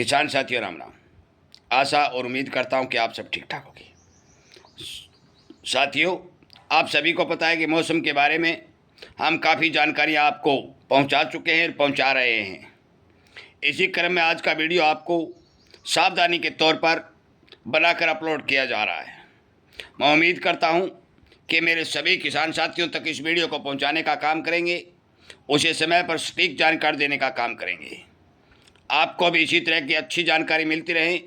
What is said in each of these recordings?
किसान साथियों राम राम। आशा और उम्मीद करता हूं कि आप सब ठीक ठाक होंगे। साथियों, आप सभी को पता है कि मौसम के बारे में हम काफ़ी जानकारी आपको पहुंचा चुके हैं और पहुंचा रहे हैं। इसी क्रम में आज का वीडियो आपको सावधानी के तौर पर बनाकर अपलोड किया जा रहा है। मैं उम्मीद करता हूं कि मेरे सभी किसान साथियों तक इस वीडियो को पहुंचाने का काम करेंगे, उसे समय पर सटीक जानकारी देने का काम करेंगे। आपको भी इसी तरह की अच्छी जानकारी मिलती रहे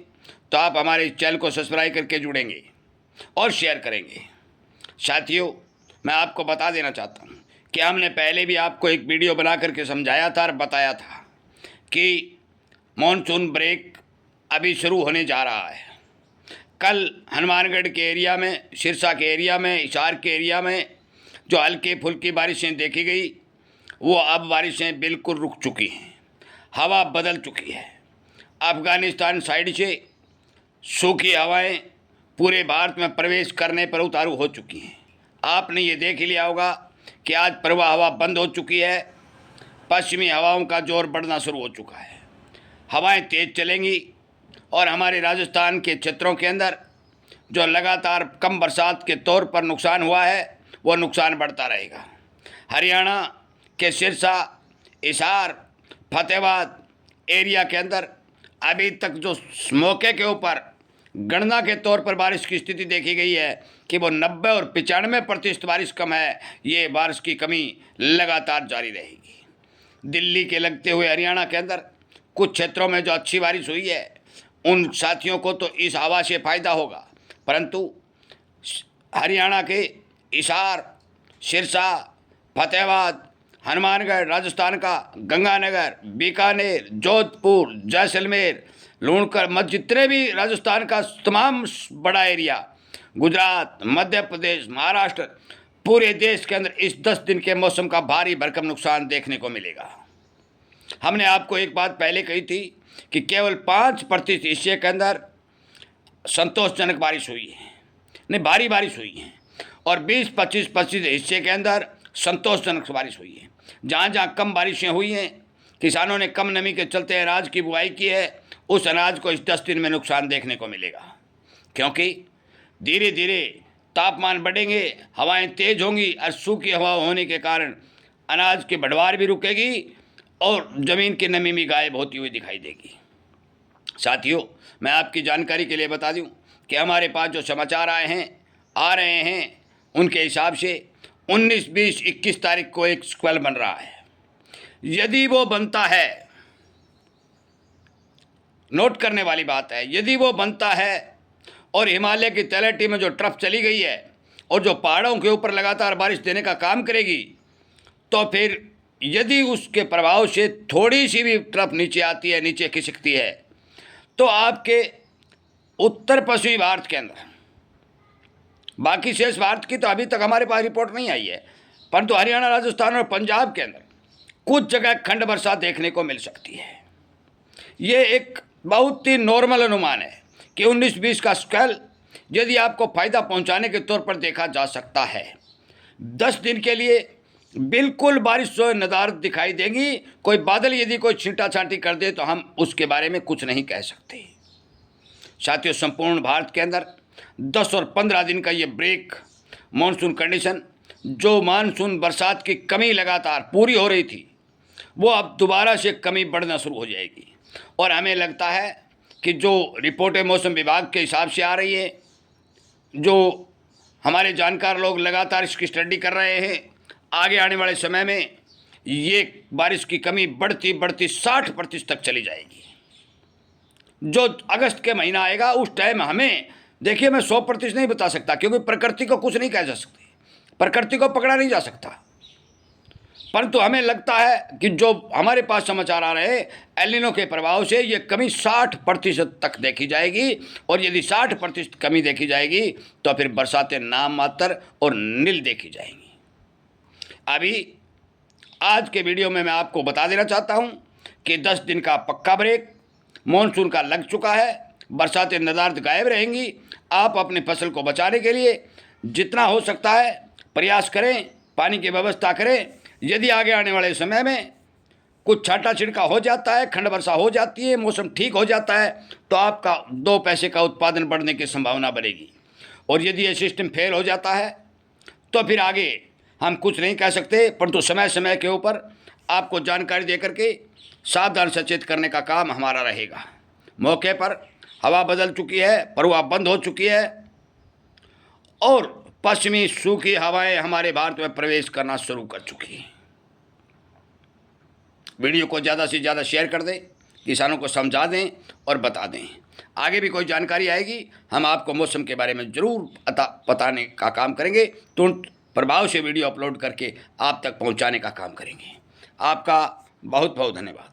तो आप हमारे इस चैनल को सब्सक्राइब करके जुड़ेंगे और शेयर करेंगे। साथियों, मैं आपको बता देना चाहता हूँ कि हमने पहले भी आपको एक वीडियो बना करके समझाया था और बताया था कि मॉनसून ब्रेक अभी शुरू होने जा रहा है। कल हनुमानगढ़ के एरिया में, सिरसा के एरिया में, हिसार के एरिया में जो हल्की फुल्की बारिशें देखी गई, वो अब बारिशें बिल्कुल रुक चुकी हैं। हवा बदल चुकी है। अफ़गानिस्तान साइड से सूखी हवाएं पूरे भारत में प्रवेश करने पर उतारू हो चुकी हैं। आपने ये देख ही लिया होगा कि आज प्रवाह हवा बंद हो चुकी है। पश्चिमी हवाओं का जोर बढ़ना शुरू हो चुका है। हवाएं तेज़ चलेंगी और हमारे राजस्थान के क्षेत्रों के अंदर जो लगातार कम बरसात के तौर पर नुकसान हुआ है, वो नुकसान बढ़ता रहेगा। हरियाणा के सिरसा, हिसार, फतेहाबाद एरिया के अंदर अभी तक जो मौके के ऊपर गणना के तौर पर बारिश की स्थिति देखी गई है कि वो 90 और 95% बारिश कम है। ये बारिश की कमी लगातार जारी रहेगी। दिल्ली के लगते हुए हरियाणा के अंदर कुछ क्षेत्रों में जो अच्छी बारिश हुई है, उन साथियों को तो इस हवा से फ़ायदा होगा, परंतु हरियाणा के हिसार, सिरसा, फतेहाबाद, हनुमानगढ़, राजस्थान का गंगानगर, बीकानेर, जोधपुर, जैसलमेर, लूणकर मध्य, जितने भी राजस्थान का तमाम बड़ा एरिया, गुजरात, मध्य प्रदेश, महाराष्ट्र, पूरे देश के अंदर इस 10 दिन के मौसम का भारी भरकम नुकसान देखने को मिलेगा। हमने आपको एक बात पहले कही थी कि केवल 5% हिस्से के अंदर संतोषजनक बारिश हुई है, नहीं भारी बारिश हुई है, और 20-25% हिस्से के अंदर संतोषजनक बारिश हुई है। जहाँ जहाँ कम बारिशें हुई हैं, किसानों ने कम नमी के चलते अनाज की बुआई की है, उस अनाज को इस 10 दिन में नुकसान देखने को मिलेगा। क्योंकि धीरे धीरे तापमान बढ़ेंगे, हवाएं तेज होंगी और सूखी हवा होने के कारण अनाज की बढ़वार भी रुकेगी और ज़मीन की नमी भी गायब होती हुई दिखाई देगी। साथियों, मैं आपकी जानकारी के लिए बता दूं कि हमारे पास जो समाचार आ रहे हैं, उनके हिसाब से 19, 20, 21 तारीख को एक स्क्वेल बन रहा है। यदि वो बनता है, नोट करने वाली बात है, यदि वो बनता है और हिमालय की तलहटी में जो ट्रफ चली गई है और जो पहाड़ों के ऊपर लगातार बारिश देने का काम करेगी, तो फिर यदि उसके प्रभाव से थोड़ी सी भी ट्रफ नीचे आती है, नीचे खिसकती है, तो आपके उत्तर पश्चिमी भारत के अंदर, बाकी शेष भारत की तो अभी तक हमारे पास रिपोर्ट नहीं आई है, परंतु हरियाणा, राजस्थान और पंजाब के अंदर कुछ जगह खंड वर्षा देखने को मिल सकती है। ये एक बहुत ही नॉर्मल अनुमान है कि 19-20 का स्केल यदि आपको फ़ायदा पहुंचाने के तौर पर देखा जा सकता है। 10 दिन के लिए बिल्कुल बारिश जो नदारद दिखाई देगी। कोई बादल यदि कोई छींटा छांटी कर दे तो हम उसके बारे में कुछ नहीं कह सकते। साथियों, संपूर्ण भारत के अंदर 10 और 15 दिन का ये ब्रेक मॉनसून कंडीशन, जो मानसून बरसात की कमी लगातार पूरी हो रही थी, वो अब दोबारा से कमी बढ़ना शुरू हो जाएगी। और हमें लगता है कि जो रिपोर्टें मौसम विभाग के हिसाब से आ रही है, जो हमारे जानकार लोग लगातार इसकी स्टडी कर रहे हैं, आगे आने वाले समय में ये बारिश की कमी बढ़ती बढ़ती 60% तक चली जाएगी। जो अगस्त के महीना आएगा उस टाइम हमें, देखिए, मैं 100% नहीं बता सकता क्योंकि प्रकृति को कुछ नहीं कह जा सकती, प्रकृति को पकड़ा नहीं जा सकता, परंतु हमें लगता है कि जो हमारे पास समाचार आ रहे हैं, एल नीनो के प्रभाव से ये कमी 60% तक देखी जाएगी। और यदि 60% कमी देखी जाएगी तो फिर बरसातें नाम मात्र और नील देखी जाएंगी। अभी आज के वीडियो में मैं आपको बता देना चाहता हूं कि 10 दिन का पक्का ब्रेक मॉनसून का लग चुका है। बरसातें नदारद गायब रहेंगी। आप अपनी फसल को बचाने के लिए जितना हो सकता है प्रयास करें, पानी की व्यवस्था करें। यदि आगे आने वाले समय में कुछ छाटा छिड़का हो जाता है, खंड वर्षा हो जाती है, मौसम ठीक हो जाता है, तो आपका 2 पैसे का उत्पादन बढ़ने की संभावना बढ़ेगी। और यदि ये सिस्टम फेल हो जाता है तो फिर आगे हम कुछ नहीं कह सकते, परंतु समय समय के ऊपर आपको जानकारी दे करके सावधान सचेत करने का काम हमारा रहेगा। मौके पर हवा बदल चुकी है, परुआ बंद हो चुकी है और पश्चिमी सूखी हवाएं हमारे भारत में प्रवेश करना शुरू कर चुकी हैं। वीडियो को ज़्यादा से ज़्यादा शेयर कर दें, किसानों को समझा दें और बता दें। आगे भी कोई जानकारी आएगी हम आपको मौसम के बारे में ज़रूर बताने का काम करेंगे, तुरंत प्रभाव से वीडियो अपलोड करके आप तक पहुंचाने का काम करेंगे। आपका बहुत बहुत धन्यवाद।